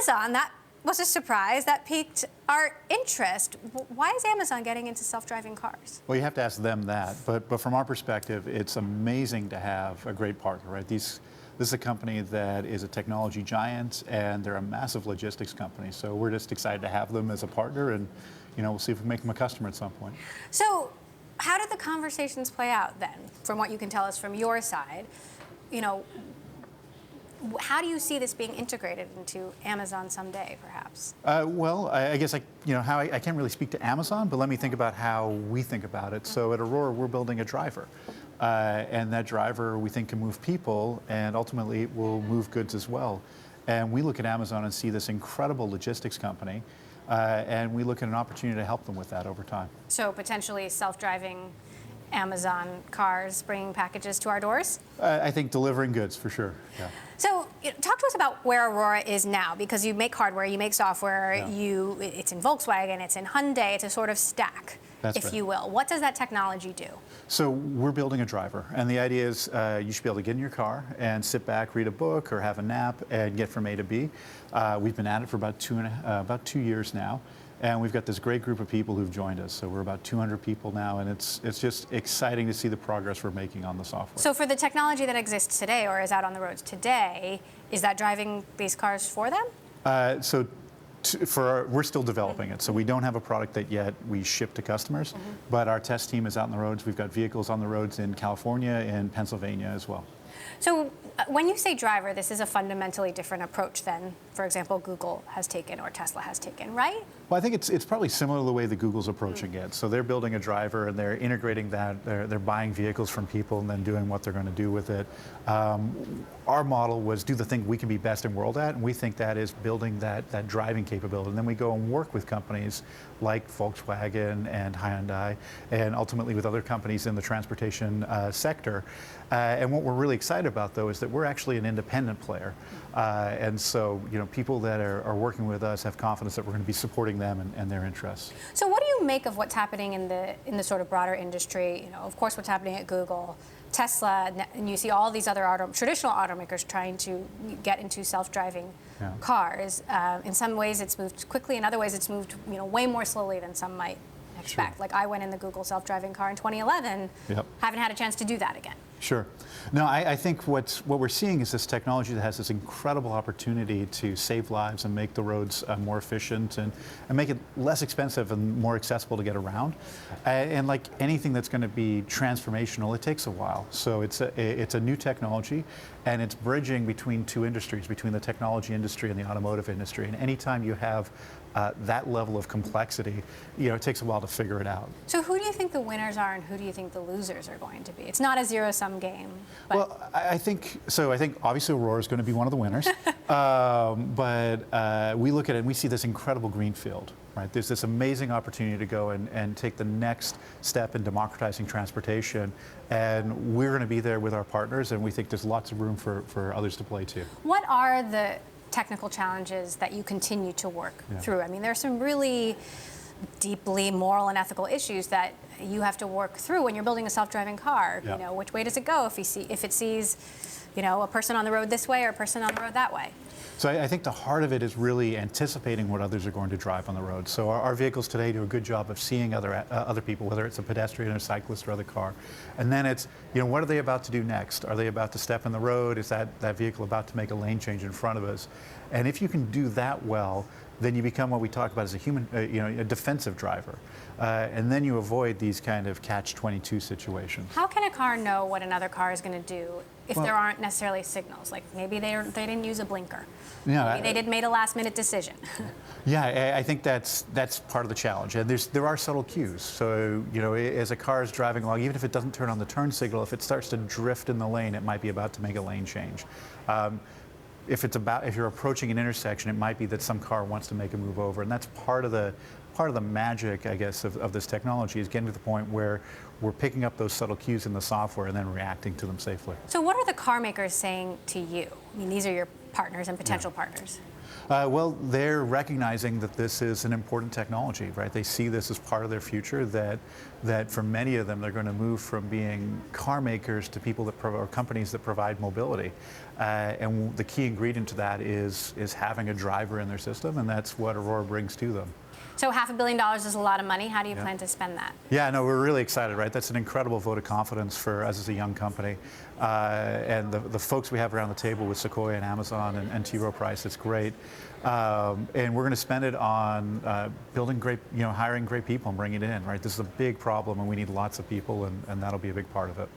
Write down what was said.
Amazon, that was a surprise. That piqued our interest. Why is Amazon getting into self-driving cars? Well, you have to ask them that. But from our perspective, it's amazing to have a great partner, right? This is a company that is a technology giant, and they're a massive logistics company. So we're just excited to have them as a partner, and we'll see if we can make them a customer at some point. So how did the conversations play out then, from what you can tell us from your side? How do you see this being integrated into Amazon someday, perhaps? Well, I guess I can't really speak to Amazon, but let me think about how we think about it. So at Aurora, we're building a driver. And that driver, we think, can move people, and ultimately will move goods as well. And we look at Amazon and see this incredible logistics company, and we look at an opportunity to help them with that over time. So potentially self-driving Amazon cars bringing packages to our doors? I think delivering goods, for sure. Yeah. So talk to us about where Aurora is now, because you make hardware, you make software, it's in Volkswagen, it's in Hyundai, it's a sort of stack, if you will. What does that technology do? So we're building a driver, and the idea is you should be able to get in your car and sit back, read a book, or have a nap, and get from A to B. We've been at it for about 2 years now. And we've got this great group of people who've joined us. So we're about 200 people now, and it's just exciting to see the progress we're making on the software. So for the technology that exists today or is out on the roads today, is that driving these cars for them? We're still developing it. So we don't have a product that yet we ship to customers, but our test team is out on the roads. We've got vehicles on the roads in California and Pennsylvania as well. So when you say driver, this is a fundamentally different approach than, for example, Google has taken or Tesla has taken, right? Well, I think it's probably similar to the way that Google's approaching it. So they're building a driver, and they're integrating that. They're buying vehicles from people and then doing what they're going to do with it. Our model was do the thing we can be best in world at, and we think that is building that driving capability. And then we go and work with companies like Volkswagen and Hyundai, and ultimately with other companies in the transportation sector. And what we're really excited about, though, is that we're actually an independent player. And so, people that are working with us have confidence that we're going to be supporting them and their interests. So what do you make of what's happening in the sort of broader industry? Of course, what's happening at Google, Tesla, and you see all these other traditional automakers trying to get into self-driving cars. In some ways, it's moved quickly. In other ways, it's moved way more slowly than some might expect. Sure. Like I went in the Google self-driving car in 2011. Haven't had a chance to do that again. Sure. No, I think what we're seeing is this technology that has this incredible opportunity to save lives and make the roads more efficient and make it less expensive and more accessible to get around. And like anything that's going to be transformational, it takes a while. So it's a new technology, and it's bridging between two industries, between the technology industry and the automotive industry. And anytime you have that level of complexity, it takes a while to figure it out. So who do you think the winners are, and who do you think the losers are going to be? It's not a zero-sum game. But well, I think obviously Aurora is going to be one of the winners. But we look at it and we see this incredible greenfield. Right? There's this amazing opportunity to go and take the next step in democratizing transportation, and we're going to be there with our partners, and we think there's lots of room for others to play too. What are the technical challenges that you continue to work through? I mean, there are some really deeply moral and ethical issues that you have to work through when you're building a self-driving car. Which way does it go if it sees, a person on the road this way or a person on the road that way? So I think the heart of it is really anticipating what others are going to drive on the road. So our vehicles today do a good job of seeing other people, whether it's a pedestrian or a cyclist or other car. And then it's, what are they about to do next? Are they about to step in the road? Is that vehicle about to make a lane change in front of us? And if you can do that well, then you become what we talk about as a defensive driver. And then you avoid these kind of catch-22 situations. How can a car know what another car is going to do if there aren't necessarily signals? Like maybe they didn't use a blinker. Maybe they didn't make a last-minute decision. Yeah, I think that's part of the challenge. And there are subtle cues. So, as a car is driving along, even if it doesn't turn on the turn signal, if it starts to drift in the lane, it might be about to make a lane change. If you're approaching an intersection, it might be that some car wants to make a move over, and that's part of the magic, I guess, of this technology, is getting to the point where we're picking up those subtle cues in the software and then reacting to them safely. So what are the car makers saying to you? I mean, these are your partners and potential partners. Well, they're recognizing that this is an important technology, right? They see this as part of their future, that for many of them, they're going to move from being car makers to people that or companies that provide mobility. And the key ingredient to that is having a driver in their system, and that's what Aurora brings to them. So $500 million is a lot of money. How do you plan to spend that? Yeah, no, we're really excited, right? That's an incredible vote of confidence for us as a young company. And the folks we have around the table with Sequoia and Amazon and T. Rowe Price, it's great. And we're going to spend it on building great, hiring great people and bringing it in, right? This is a big problem, and we need lots of people, and that'll be a big part of it.